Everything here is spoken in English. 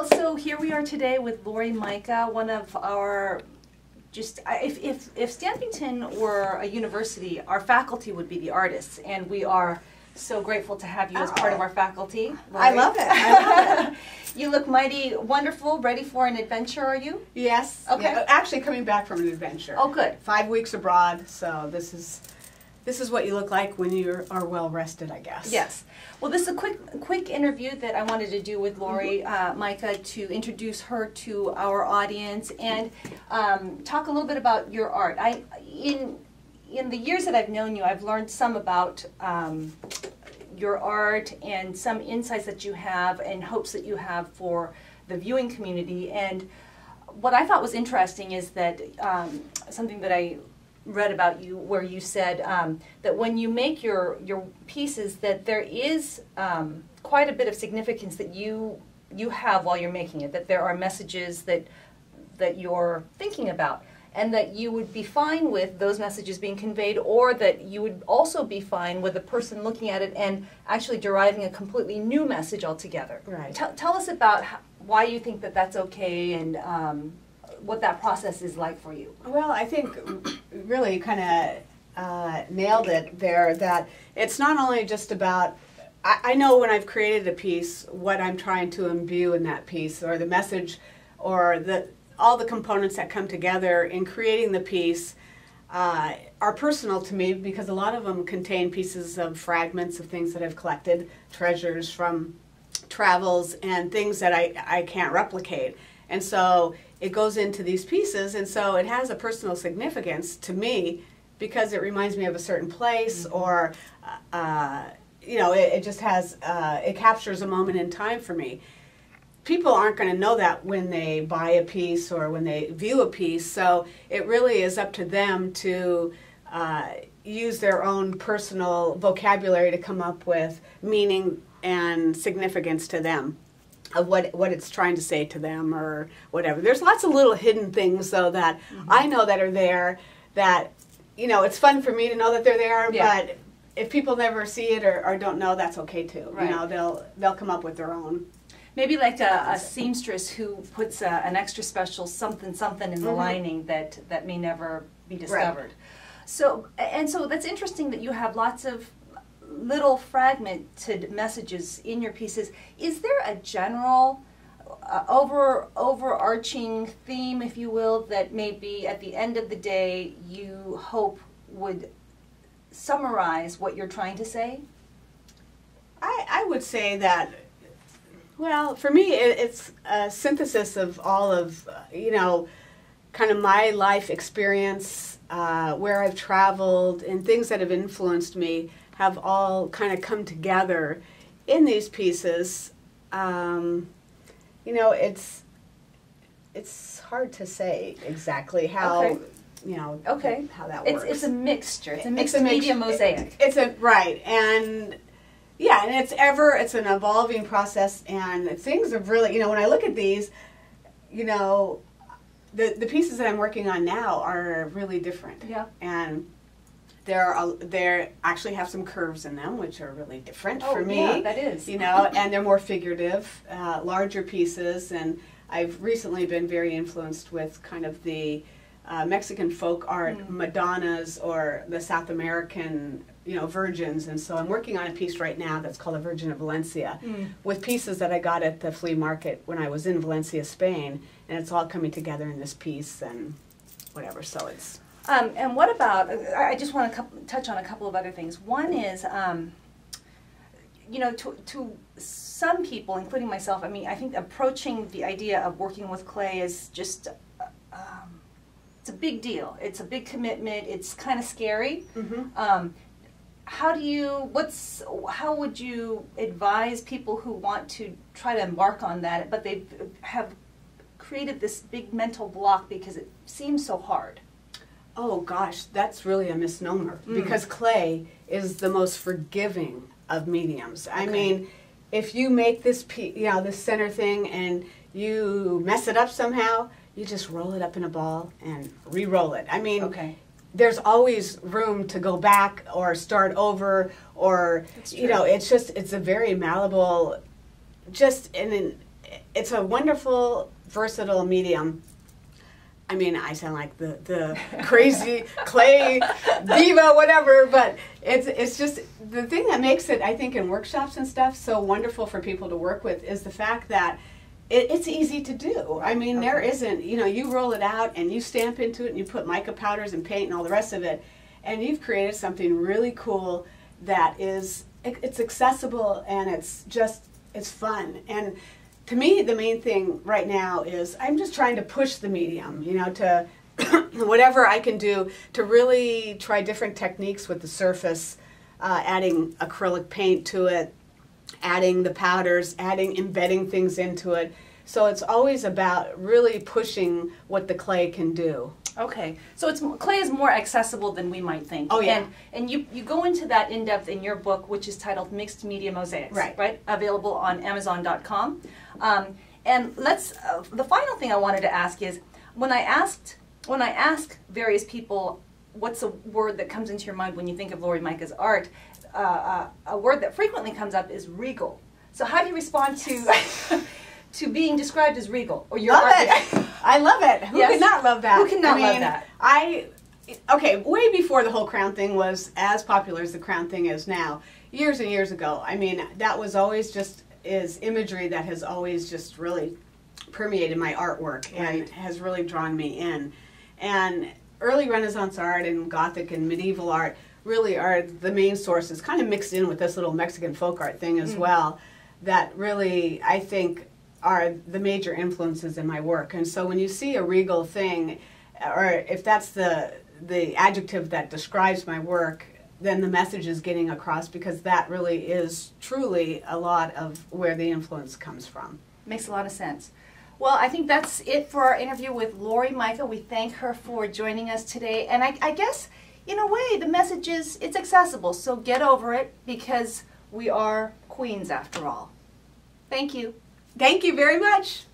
So here we are today with Laurie Mika, one of our, if Stampington were a university, our faculty would be the artists, and we are so grateful to have you as part of our faculty. Laurie. I love it. I love it. You look mighty wonderful, ready for an adventure, are you? Yes. Okay. Yeah, actually coming back from an adventure. Oh, good. 5 weeks abroad, so this is what you look like when you are well rested, I guess. Yes. Well, this is a quick interview that I wanted to do with Laurie Mika to introduce her to our audience and talk a little bit about your art. In the years that I've known you, I've learned some about your art and some insights that you have and hopes that you have for the viewing community. And what I thought was interesting is that something that I read about you where you said that when you make your pieces that there is quite a bit of significance that you have while you're making it, that there are messages that you're thinking about, and that you would be fine with those messages being conveyed, or that you would also be fine with a person looking at it and actually deriving a completely new message altogether. Right. Tell us about why you think that that's okay and what that process is like for you. Well, I think really kind of nailed it there, that it's not only just about, I know when I've created a piece what I'm trying to imbue in that piece, or the message, or all the components that come together in creating the piece are personal to me, because a lot of them contain pieces of fragments of things that I've collected, treasures from travels and things that I can't replicate. And so it goes into these pieces, and so it has a personal significance to me because it reminds me of a certain place, or you know, it just has it captures a moment in time for me. People aren't going to know that when they buy a piece or when they view a piece, so it really is up to them to use their own personal vocabulary to come up with meaning and significance to them of what it's trying to say to them, or whatever. There's lots of little hidden things, though, that I know that are there, that, you know, it's fun for me to know that they're there, but if people never see it or don't know, that's okay too. Right. You know, they'll come up with their own. Maybe like a seamstress who puts an extra special something in the lining that may never be discovered. Right. So that's interesting that you have lots of little fragmented messages in your pieces. Is there a general overarching theme, if you will, that maybe at the end of the day you hope would summarize what you're trying to say? I would say that, well, for me it's a synthesis of all of, you know, kind of my life experience, where I've traveled, and things that have influenced me have all kind of come together in these pieces. You know, it's hard to say exactly how, you know, how that works. It's a mixture. It's a mixed media mosaic. Right, and yeah, and it's an evolving process, and things have really, you know, when I look at these, you know, the pieces that I'm working on now are really different. Yeah. And they actually have some curves in them, which are really different for me. Yeah, that is. You know, and they're more figurative, larger pieces, and I've recently been very influenced with kind of the Mexican folk art, Madonnas, or the South American, you know, virgins, and so I'm working on a piece right now that's called A Virgin of Valencia, with pieces that I got at the flea market when I was in Valencia, Spain, and it's all coming together in this piece and whatever, so it's... and what about, I just want to touch on a couple of other things. One is, you know, to some people, including myself, I mean, I think approaching the idea of working with clay is just, it's a big deal. It's a big commitment. It's kind of scary. How would you advise people who want to try to embark on that, but they have created this big mental block because it seems so hard? Oh gosh, that's really a misnomer, because clay is the most forgiving of mediums. I mean, if you make this this center thing and you mess it up somehow, you just roll it up in a ball and re-roll it. I mean, there's always room to go back or start over, or you know, it's a very malleable, just it's a wonderful, versatile medium. I mean, I sound like the crazy clay diva, whatever, but it's just the thing that makes it, I think, in workshops and stuff so wonderful for people to work with is the fact that it's easy to do. I mean, there isn't, you know, you roll it out and you stamp into it and you put mica powders and paint and all the rest of it, and you've created something really cool that is, it's accessible and it's fun. And to me, the main thing right now is I'm just trying to push the medium, you know, to whatever I can do to really try different techniques with the surface, adding acrylic paint to it, adding the powders, embedding things into it. So it's always about really pushing what the clay can do. Okay, so clay is more accessible than we might think. Oh yeah. And you go into that in depth in your book, which is titled Mixed Media Mosaics, right? Available on Amazon.com. And the final thing I wanted to ask is, when I ask various people, what's a word that comes into your mind when you think of Laurie Mika's art? A word that frequently comes up is regal. So how do you respond to being described as regal? Or your love art? it. I love it. Who could not love that? Who cannot love that? Okay, way before the whole crown thing was as popular as the crown thing is now, years and years ago, I mean, that was always just is imagery that has always just really permeated my artwork and has really drawn me in. And early Renaissance art and Gothic and medieval art really are the main sources, kind of mixed in with this little Mexican folk art thing as well, that really, I think, are the major influences in my work. And so when you see a regal thing, or if that's the adjective that describes my work, then the message is getting across, because that really is truly a lot of where the influence comes from. Makes a lot of sense. Well, I think that's it for our interview with Laurie Mika. We thank her for joining us today. And I guess, in a way, the message is it's accessible. So get over it, because we are queens after all. Thank you. Thank you very much.